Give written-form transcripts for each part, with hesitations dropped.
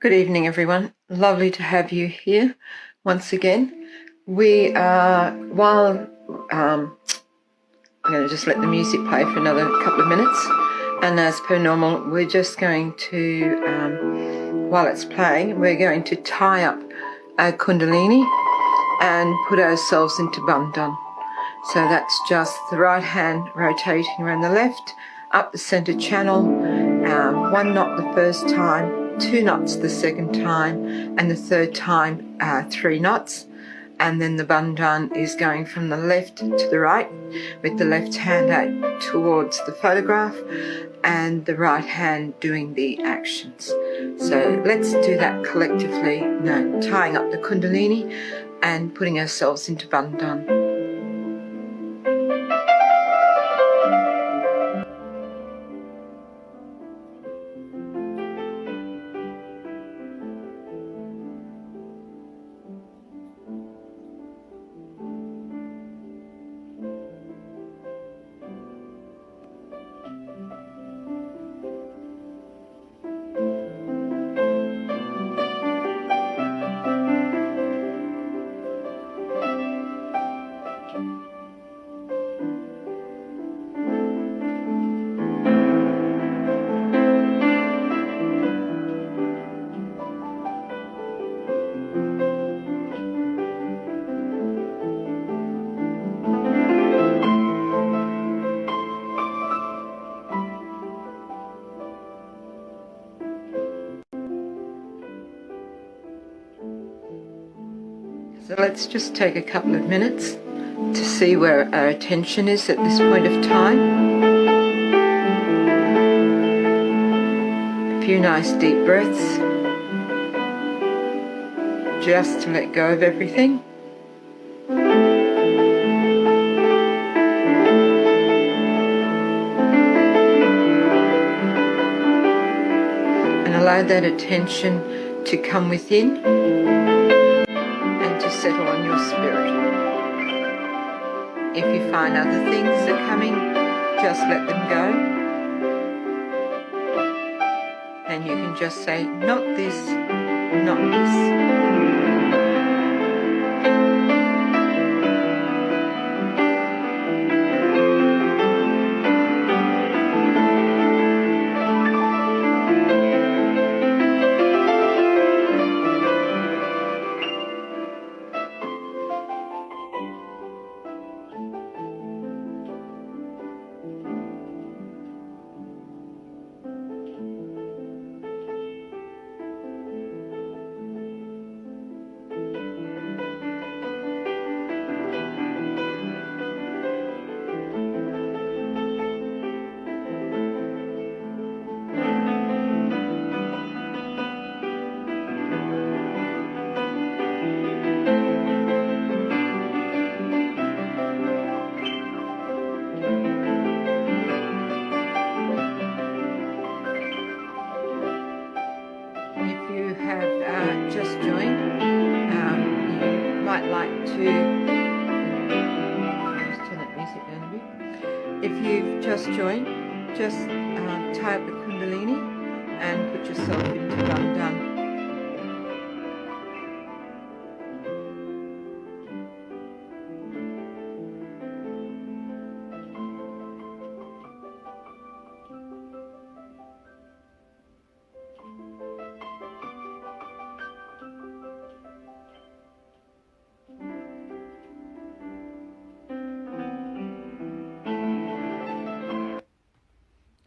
Good evening, everyone. Lovely to have you here once again. We are, I'm going to just let the music play for another couple of minutes. And as per normal, we're just going to, while it's playing, we're going to tie up our Kundalini and put ourselves into Bandhan. So that's just the right hand rotating around the left, up the center channel, 1 knot the first time, 2 knots the second time, and the third time 3 knots. And then the Bandhan is going from the left to the right, with the left hand out towards the photograph and the right hand doing the actions. So let's do that collectively, tying up the Kundalini and putting ourselves into Bandhan. So let's just take a couple of minutes to see where our attention is at this point of time. A few nice deep breaths, just to let go of everything. And allow that attention to come within, settle on your spirit. If you find other things are coming, just let them go. And you can just say, not this, not this. Just joined, you might like to just turn that music down a bit. If you've just joined, just tie up the Kundalini and put yourself into Bandhan.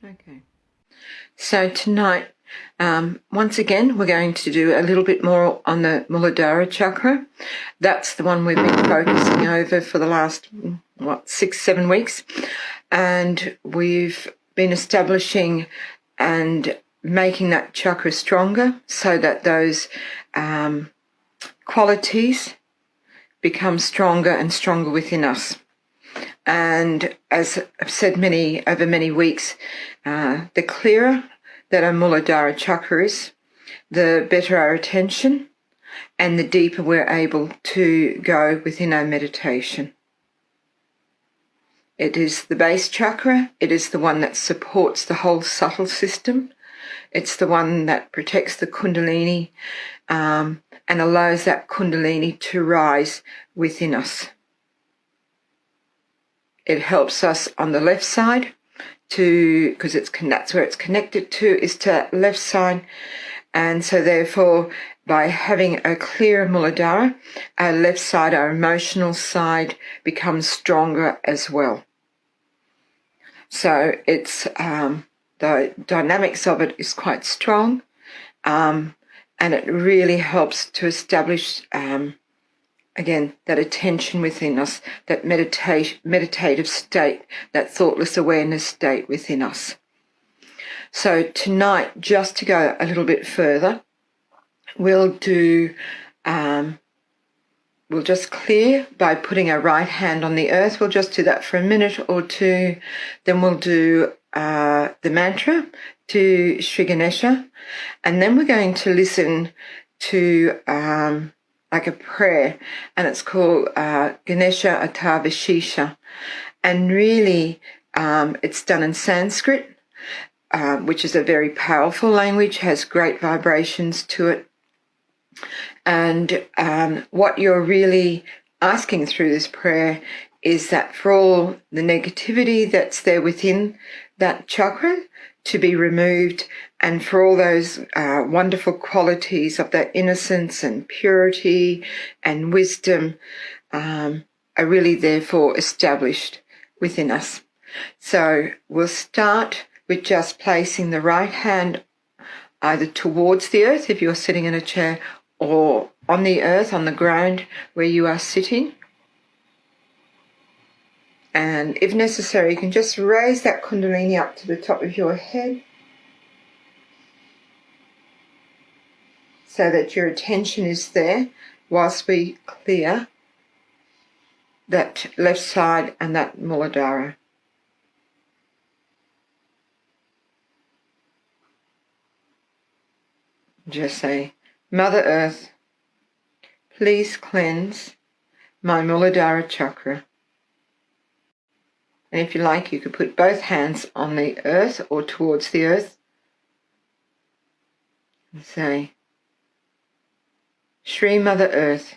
Okay, so tonight, once again, we're going to do a little bit more on the Mooladhara Chakra. That's the one we've been focusing over for the last, 6-7 weeks. And we've been establishing and making that chakra stronger so that those qualities become stronger and stronger within us. And as I've said over many weeks, the clearer that our Mooladhara Chakra is, the better our attention and the deeper we're able to go within our meditation. It is the base chakra. It is the one that supports the whole subtle system. It's the one that protects the Kundalini and allows that Kundalini to rise within us. It helps us on the left side because that's where it's connected to, is to left side. And so therefore, by having a clearer Mooladhara, our left side, our emotional side, becomes stronger as well. So it's the dynamics of it is quite strong, and it really helps to establish, again, that attention within us, that meditative state, that thoughtless awareness state within us. So tonight, just to go a little bit further, we'll do, we'll just clear by putting our right hand on the earth. We'll just do that for a minute or two. Then we'll do the mantra to Sri Ganesha. And then we're going to listen to like a prayer, and it's called Ganesha Atavashisha. And really, it's done in Sanskrit, which is a very powerful language, has great vibrations to it. And what you're really asking through this prayer is that for all the negativity that's there within that chakra to be removed, and for all those wonderful qualities of that innocence and purity and wisdom are really therefore established within us. So we'll start with just placing the right hand either towards the earth if you're sitting in a chair, or on the earth, on the ground where you are sitting. And if necessary, you can just raise that Kundalini up to the top of your head so that your attention is there whilst we clear that left side and that Mooladhara. Just say, Mother Earth, please cleanse my Mooladhara Chakra. And if you like, you could put both hands on the earth or towards the earth and say, Shri Mother Earth,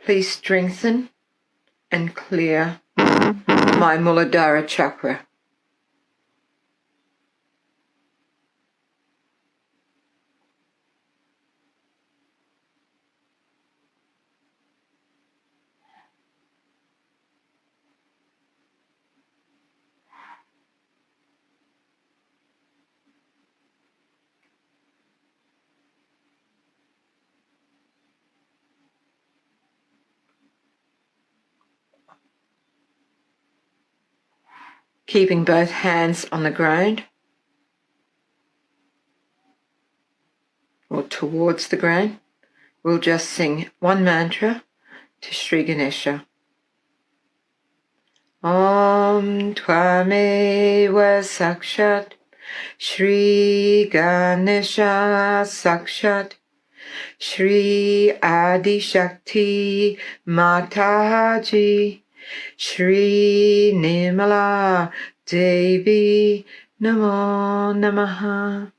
please strengthen and clear my Mooladhara Chakra. Keeping both hands on the ground or towards the ground, we'll just sing one mantra to Sri Ganesha. Om Tvameva Sakshat Shri Ganesha Sakshat Shri Adi Shakti Mataji Shri Nirmala Devi Namo Namaha.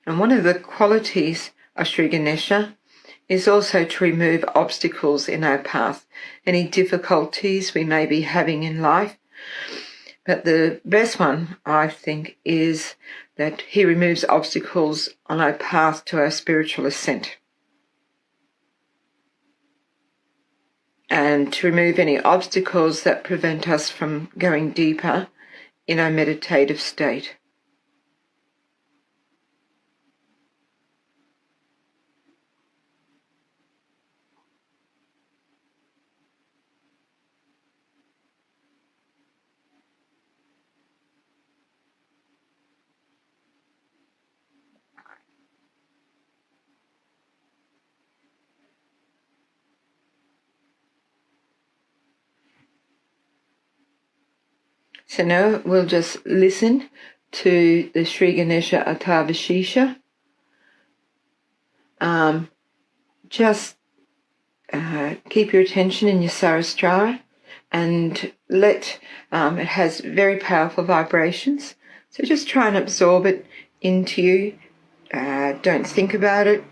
And one of the qualities of Sri Ganesha is also to remove obstacles in our path, any difficulties we may be having in life. But the best one, I think, is that he removes obstacles on our path to our spiritual ascent. And to remove any obstacles that prevent us from going deeper in our meditative state. So now we'll just listen to the Sri Ganesha Atavashisha. Just keep your attention in your Sarastra and it has very powerful vibrations. So just try and absorb it into you. Don't think about it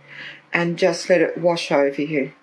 and just let it wash over you.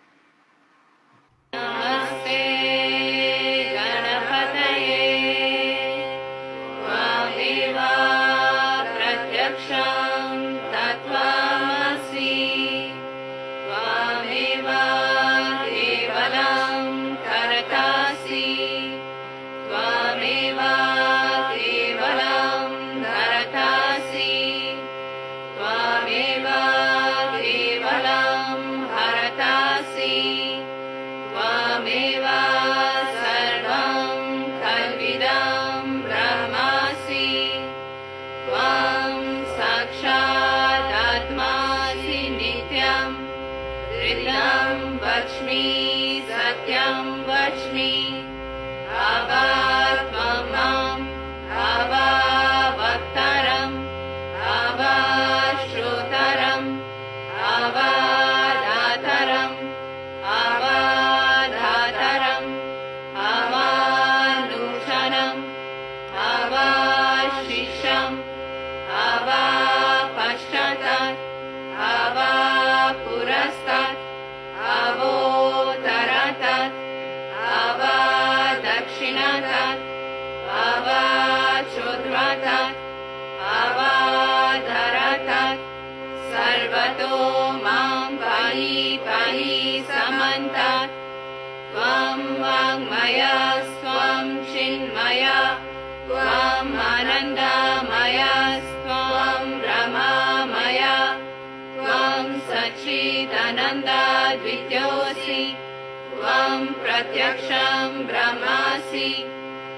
प्रत्यक्षं ब्रह्मासि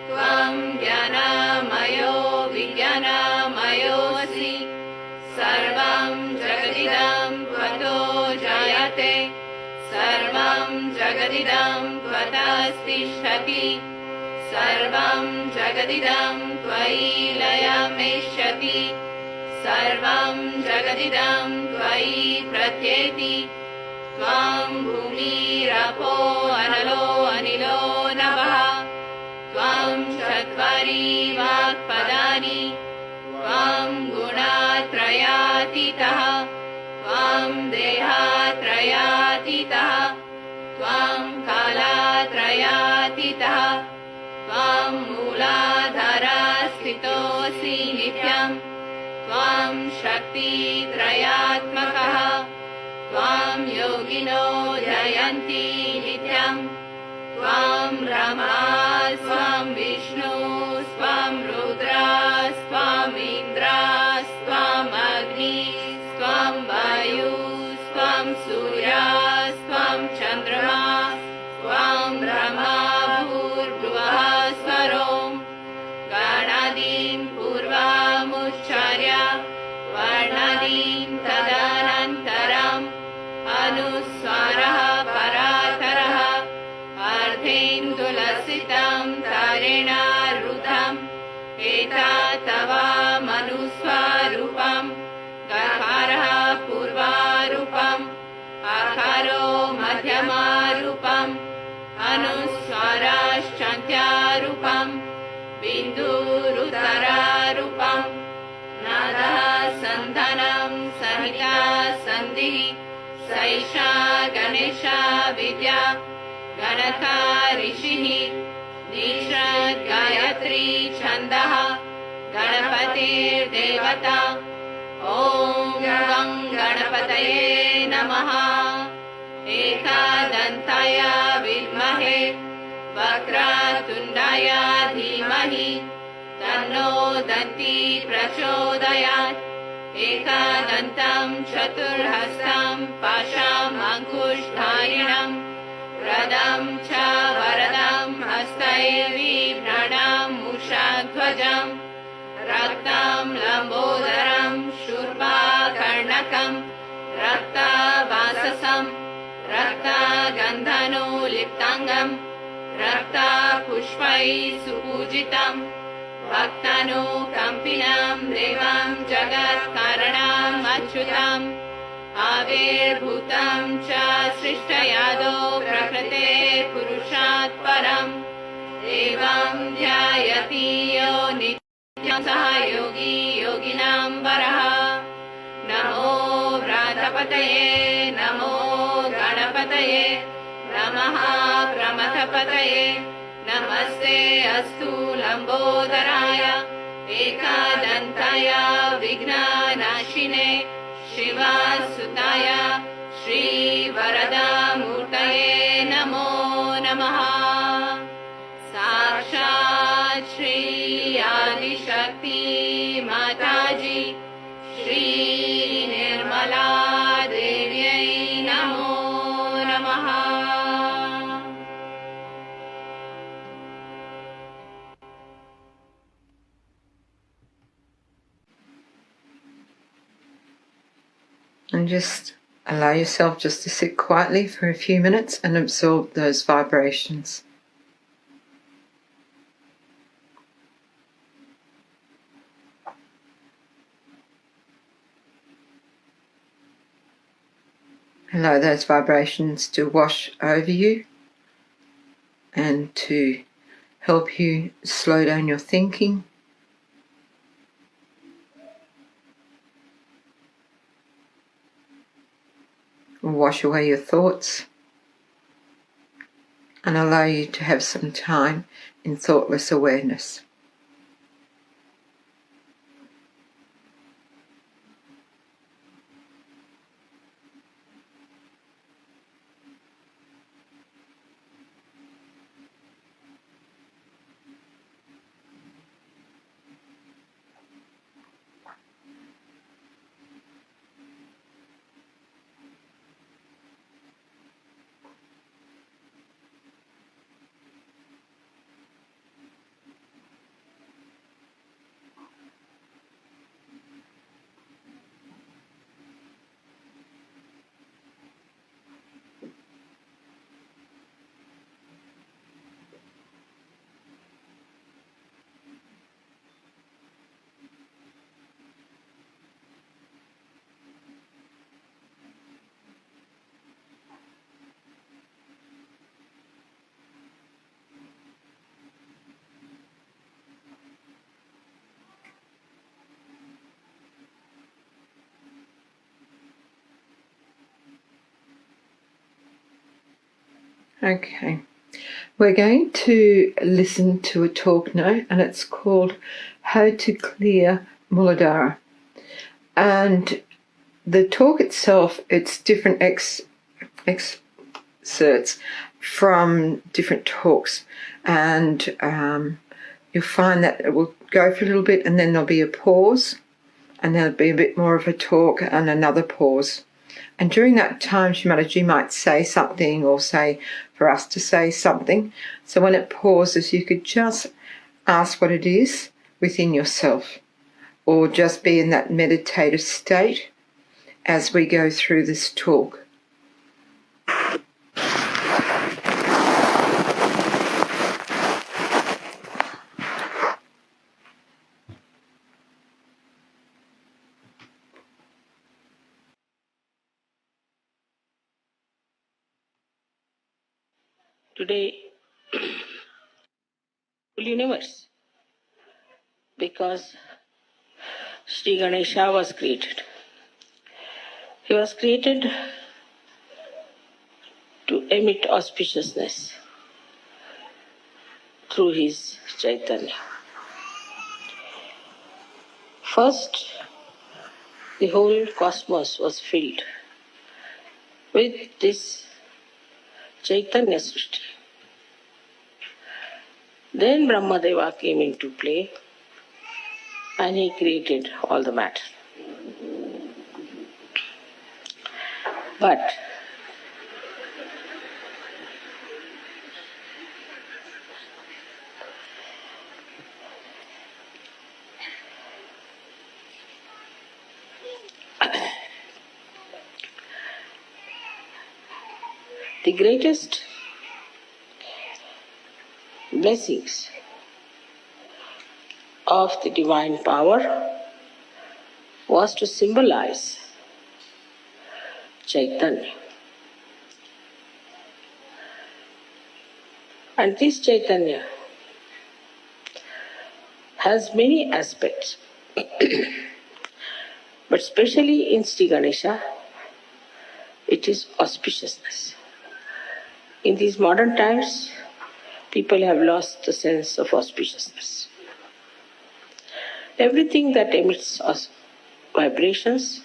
त्वं ज्ञानमयो विज्ञानमयोऽसि सर्वं जगदिदं त्वतो जायते सर्वं जगदिदं त्वतस्तिष्ठति सर्वं जगदिदं त्वयि लयमेष्यति सर्वं जगदिदं त्वयि प्रत्येति त्वं भूमिरपो अनलो अनिलो नभः त्वं चत्वारि वाक्पदानि त्वं गुणत्रयातीतः त्वं देहत्रयातीतः त्वं कालत्रयातीतः त्वं मूलाधारस्थितोऽसि नित्यं त्वं शक्तित्रयात्मकः त्वं योगिनो जयन्ति नित्यं त्वं ब्रह्मा स्वं विष्णु स्वं रुद्रा स्वं इन्द्रा स्वं अग्नि स्वं वायु स्वं सूर्या स्वं चन्द्रमा स्वं ब्रह्मा भूर्भुवः स्वरों गणादीं पूर्वमुच्चार्य वर्णादीं तदनन्तरम् अनुस्वारः परातरः अर्धेन्दुलसितं तारेण रुद्धम् एतत्तवमनुस्वरूपं गकारः पूर्वारूपम् आकारो मध्यमारूपम् अनुस्वाराश्चान्त्यारूपम् बिन्दुरुदरारूपम् नादः सन्धानं सहिता सन्धिः सैषा गणेशा विद्या गणका ऋषिः निषद् गायत्री छन्दः गणपतिर्देवता ॐ गं गणपतये नमः एकदन्ताय विद्महे वक्रतुण्डाय धीमहि तन्नो दन्ती प्रचोदयात् एकदन्तं चतुर्हस्तं पाशाम् अङ्कुशधारिणं वरदं च वरदं हस्तैर्बिभ्रणं मूषध्वजं रक्तं लम्बोदरं शूर्पकर्णकं रक्तवाससं रक्तगन्धनोलिप्ताङ्गं रक्तपुष्पैः सुपूजितं भक्तानुकम्पिनं देवं जगत्कारणम् अच्युतम् आविर्भूतं च सृष्टयादो प्रकृते पुरुषात् परम् एवं ध्यायति यो नित्यं सह योगी योगिनां वरः नमो व्रातपतये नमो गणपतये नमः प्रमथपतये नमस्ते अस्तु लम्बोदराय एकदन्ताय विघ्ननाशिने शिवसुताय श्रीवरदामूर्तये नमो नमः साक्षात् श्री आदिशक्ति माताजी श्री निर्मला देव्यै नमो नमः And just allow yourself just to sit quietly for a few minutes and absorb those vibrations. Allow those vibrations to wash over you and to help you slow down your thinking. Wash away your thoughts and allow you to have some time in thoughtless awareness. Okay, we're going to listen to a talk now, and it's called How to Clear Mooladhara. And the talk itself, it's different excerpts from different talks, and you'll find that it will go for a little bit and then there'll be a pause, and there'll be a bit more of a talk and another pause. And during that time, Shimataji might say something or say for us to say something. So when it pauses, you could just ask what it is within yourself, or just be in that meditative state as we go through this talk. Today, whole universe, because Sri Ganesha was created. He was created to emit auspiciousness through his Chaitanya. First, the whole cosmos was filled with this Chaitanya Srishti. Then Brahmadeva came into play and he created all the matter. But the greatest blessings of the divine power was to symbolize Chaitanya. And this Chaitanya has many aspects. But especially in Sri Ganesha, it is auspiciousness. In these modern times, people have lost the sense of auspiciousness. Everything that emits vibrations,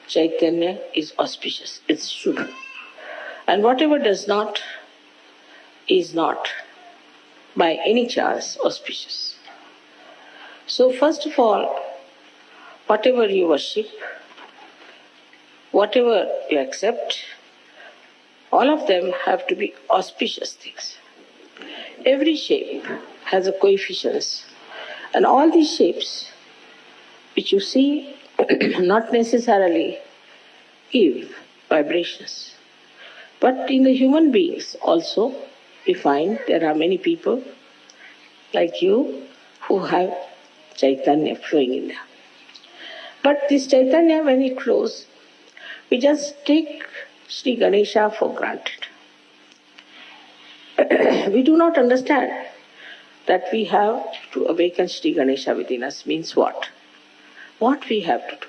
Chaitanya is auspicious, it's Shubha. And whatever does not, is not by any chance auspicious. So first of all, whatever you worship, whatever you accept, all of them have to be auspicious things. Every shape has a coefficient, and all these shapes which you see not necessarily give vibrations. But in the human beings also, we find there are many people like you who have Chaitanya flowing in them. But this Chaitanya, when it flows, we just take Sri Ganesha for granted. We do not understand that we have to awaken Sri Ganesha within us means what? What we have to do.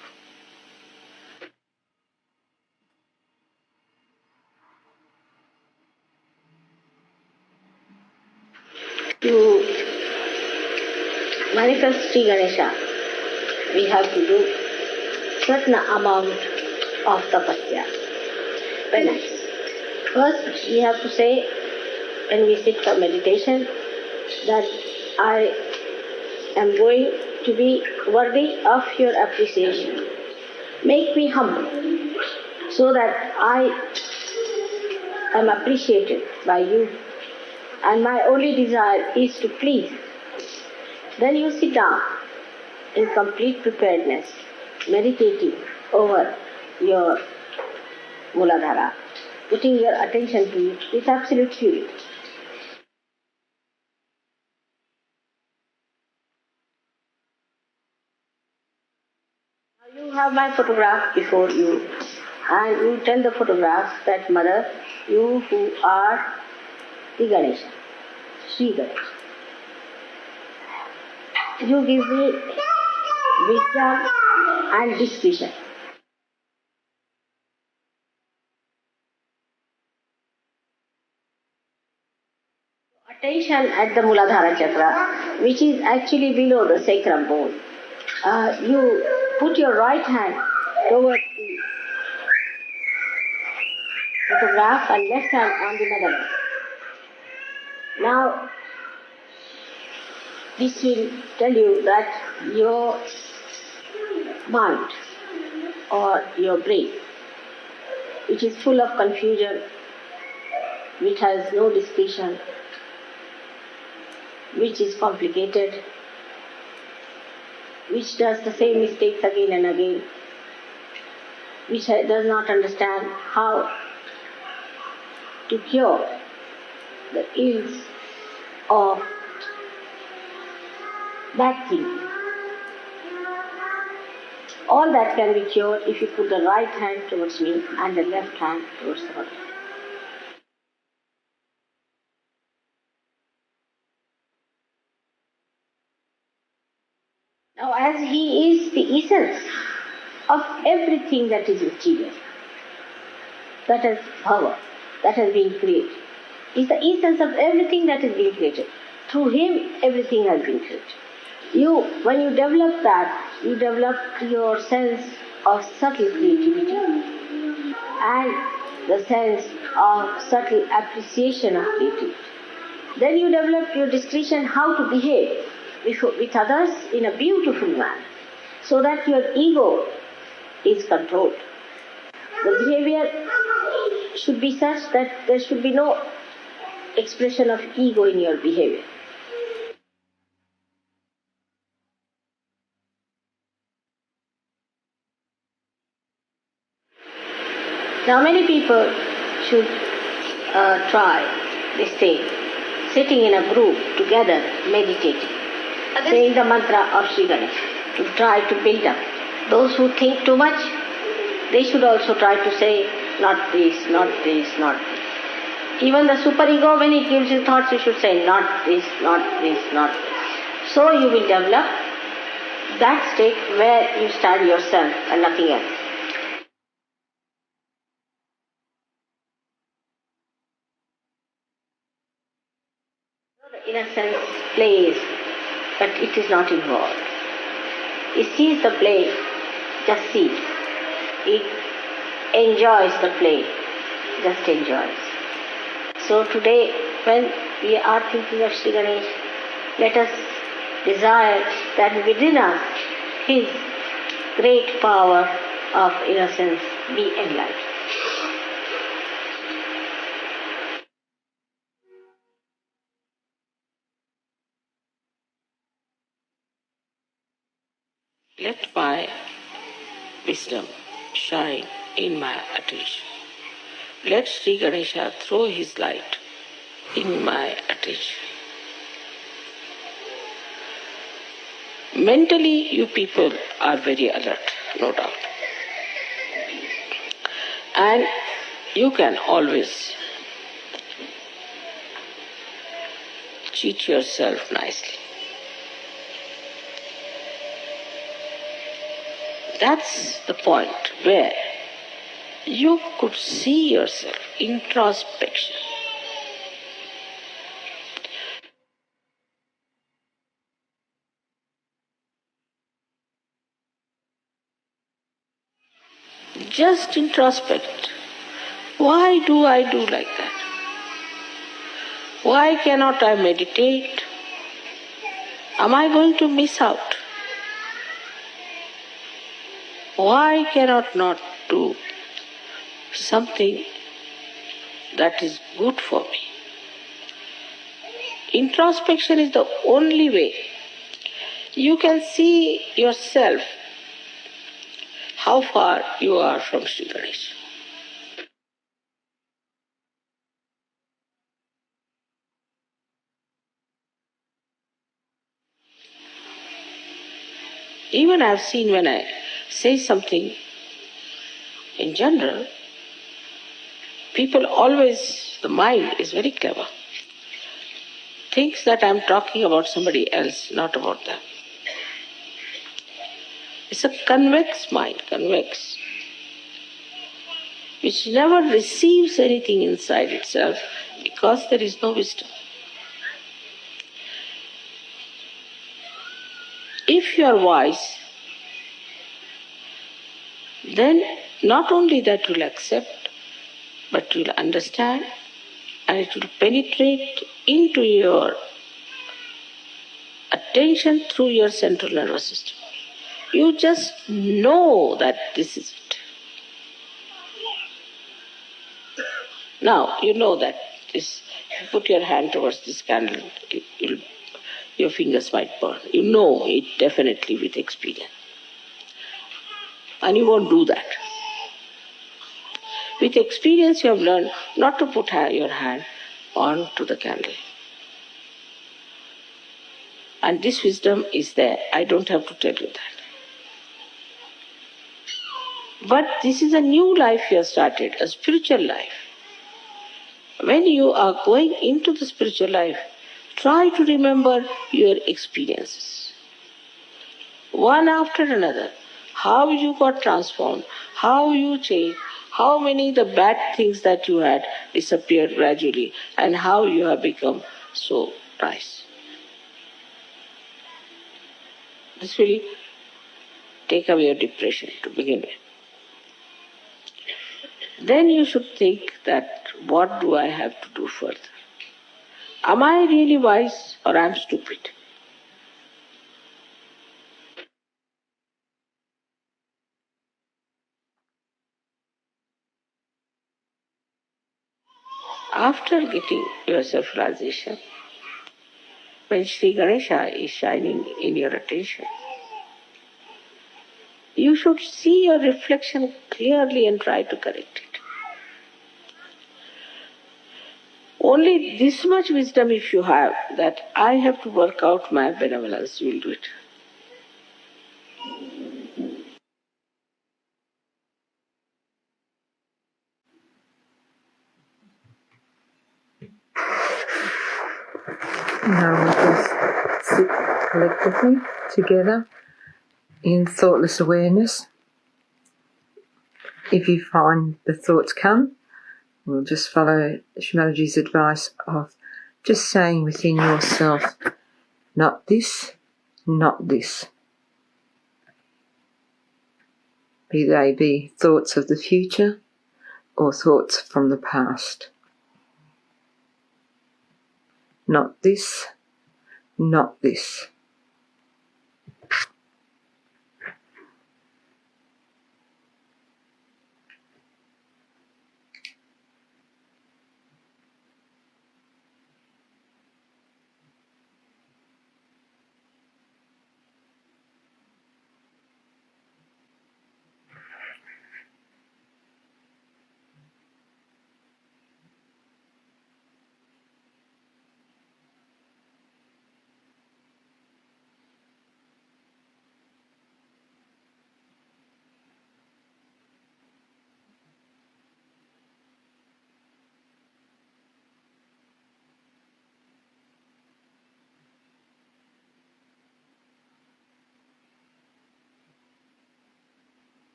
To manifest Sri Ganesha, we have to do certain amount of tapasya, penance. First, we have to say, when we sit for meditation, that I am going to be worthy of your appreciation. Make me humble, so that I am appreciated by you, and my only desire is to please. Then you sit down in complete preparedness, meditating over your Mooladhara, putting your attention to it with absolute purity. Now you have my photograph before you, and you tell the photograph that, Mother, you who are the Ganesha, Sri Ganesha, you give me wisdom and discretion. Attention at the Mooladhara Chakra, which is actually below the sacrum bone. You put your right hand towards the photograph and left hand on the mother. Now, this will tell you that your mind or your brain, which is full of confusion, which has no discretion, which is complicated, which does the same mistakes again and again, which does not understand how to cure the ills of bad thinking. All that can be cured if you put the right hand towards me and the left hand towards the body. Now, as he is the essence of everything that is material, that has power, that has been created, is the essence of everything that is being created. Through him, everything has been created. When you develop that, you develop your sense of subtle creativity and the sense of subtle appreciation of creativity. Then you develop your discretion how to behave with others in a beautiful manner, so that your ego is controlled. The behavior should be such that there should be no expression of ego in your behavior. Now many people should try this thing, sitting in a group together, meditating, saying the mantra of Sri Ganesha, to try to build up. Those who think too much, they should also try to say, not this, not this, not this. Even the superego, when it gives you thoughts, you should say, not this, not this, not this. So you will develop that state where you stand yourself and nothing else. The innocence plays, but it is not involved. It sees the play, just see. It enjoys the play, just enjoys. So today, when we are thinking of Sri Ganesh, let us desire that within us His great power of innocence be enlightened. Let my wisdom shine in my attention. Let Sri Ganesha throw his light in my attention. Mentally, you people are very alert, no doubt. And you can always cheat yourself nicely. That's the point where you could see yourself, introspection. Just introspect. Why do I do like that? Why cannot I meditate? Am I going to miss out? Why cannot not do something that is good for me? Introspection is the only way you can see yourself, how far you are from Sri Ganesha. Even I've seen when I say something in general, people always, the mind is very clever, thinks that I'm talking about somebody else, not about them. It's a convex mind, convex, which never receives anything inside itself because there is no wisdom. If you are wise, then not only that you will accept, but you will understand, and it will penetrate into your attention through your central nervous system. You just know that this is it. Now, you know that this, you put your hand towards this candle, your fingers might burn. You know it definitely with experience. And you won't do that. With experience you have learned not to put your hand onto the candle. And this wisdom is there. I don't have to tell you that. But this is a new life you have started, a spiritual life. When you are going into the spiritual life, try to remember your experiences. One after another. How you got transformed, how you changed, how many the bad things that you had disappeared gradually, and how you have become so nice. This will take away your depression to begin with. Then you should think that what do I have to do further? Am I really wise or am I stupid? After getting your self-realization, when Sri Ganesha is shining in your attention, you should see your reflection clearly and try to correct it. Only this much wisdom if you have, that I have to work out my benevolence, you will do it. just sit collectively together in thoughtless awareness. If you find the thoughts come, we'll just follow Shimalaji's advice of just saying within yourself, not this, not this. Be they be thoughts of the future or thoughts from the past. Not this, not this.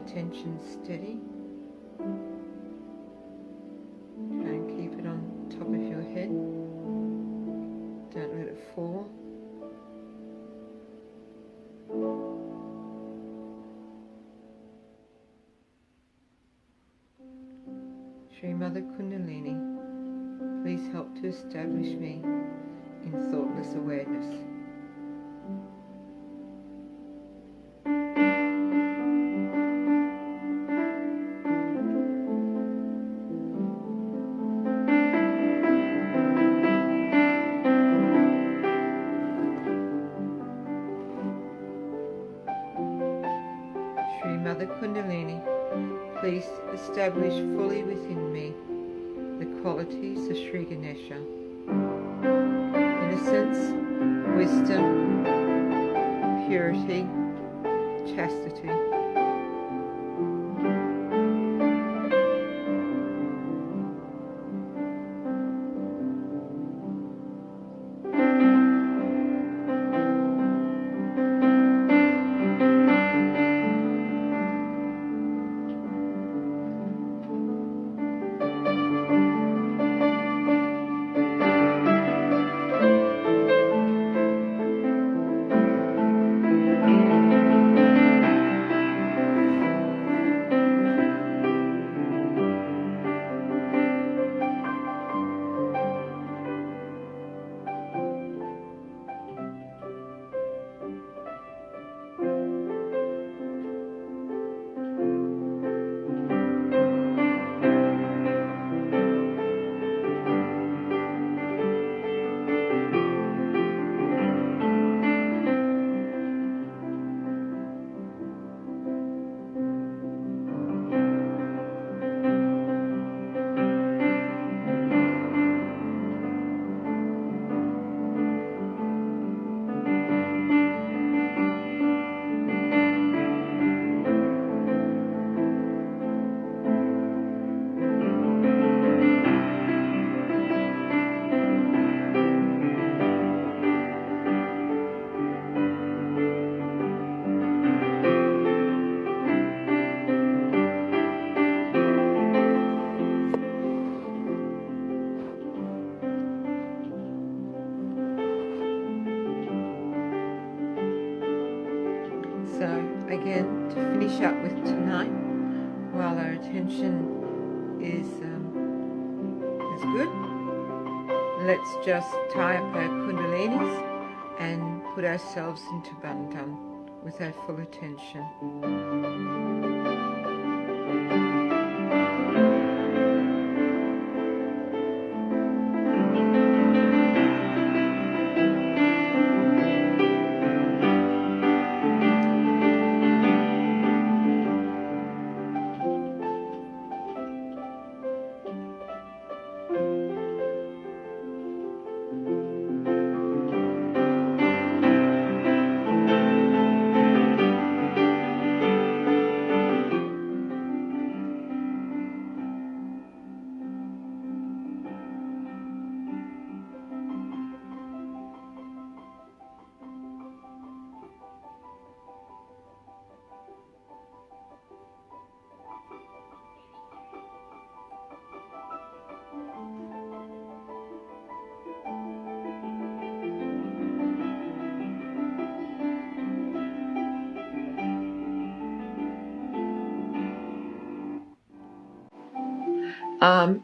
attention steady. Try and keep it on top of your head. Don't let it fall. Shri Mother Kundalini, please help to establish me in thoughtless awareness. Shri Mother Kundalini, please establish fully within me the qualities of Sri Ganesha: innocence, wisdom, purity, chastity. So again, to finish up with tonight, while our attention is good, let's just tie up our kundalinis and put ourselves into bandhan with our full attention.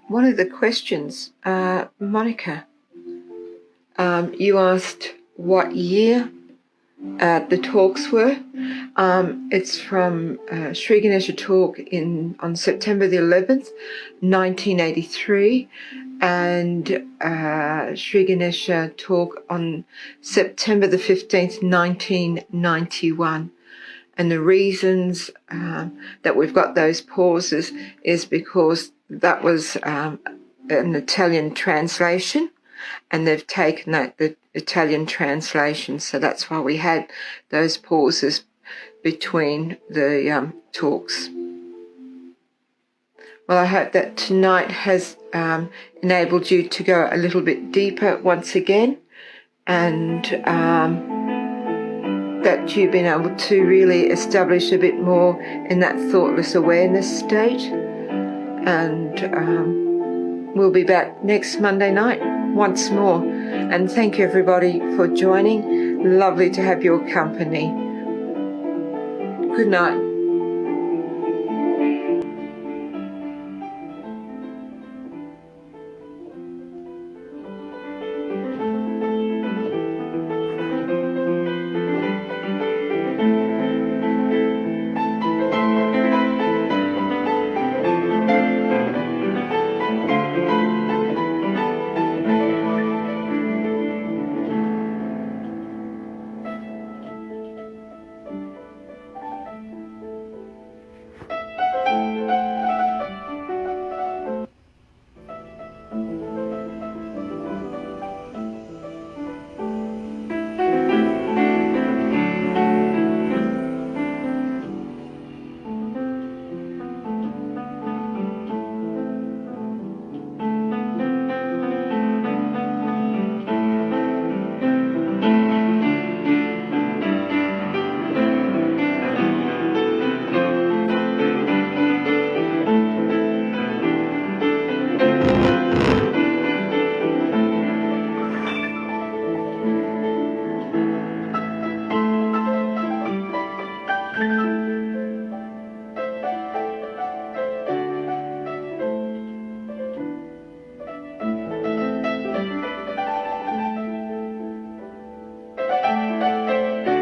One of the questions, Monica, you asked what year the talks were. It's from Sri Ganesha talk on September the 11th, 1983, and Sri Ganesha talk on September the 15th, 1991. And the reasons that we've got those pauses is because that was an Italian translation, and they've taken the Italian translation, so that's why we had those pauses between the talks. Well, I hope that tonight has enabled you to go a little bit deeper once again, and that you've been able to really establish a bit more in that thoughtless awareness state. And we'll be back next Monday night once more. And thank you everybody for joining. Lovely to have your company. Good night.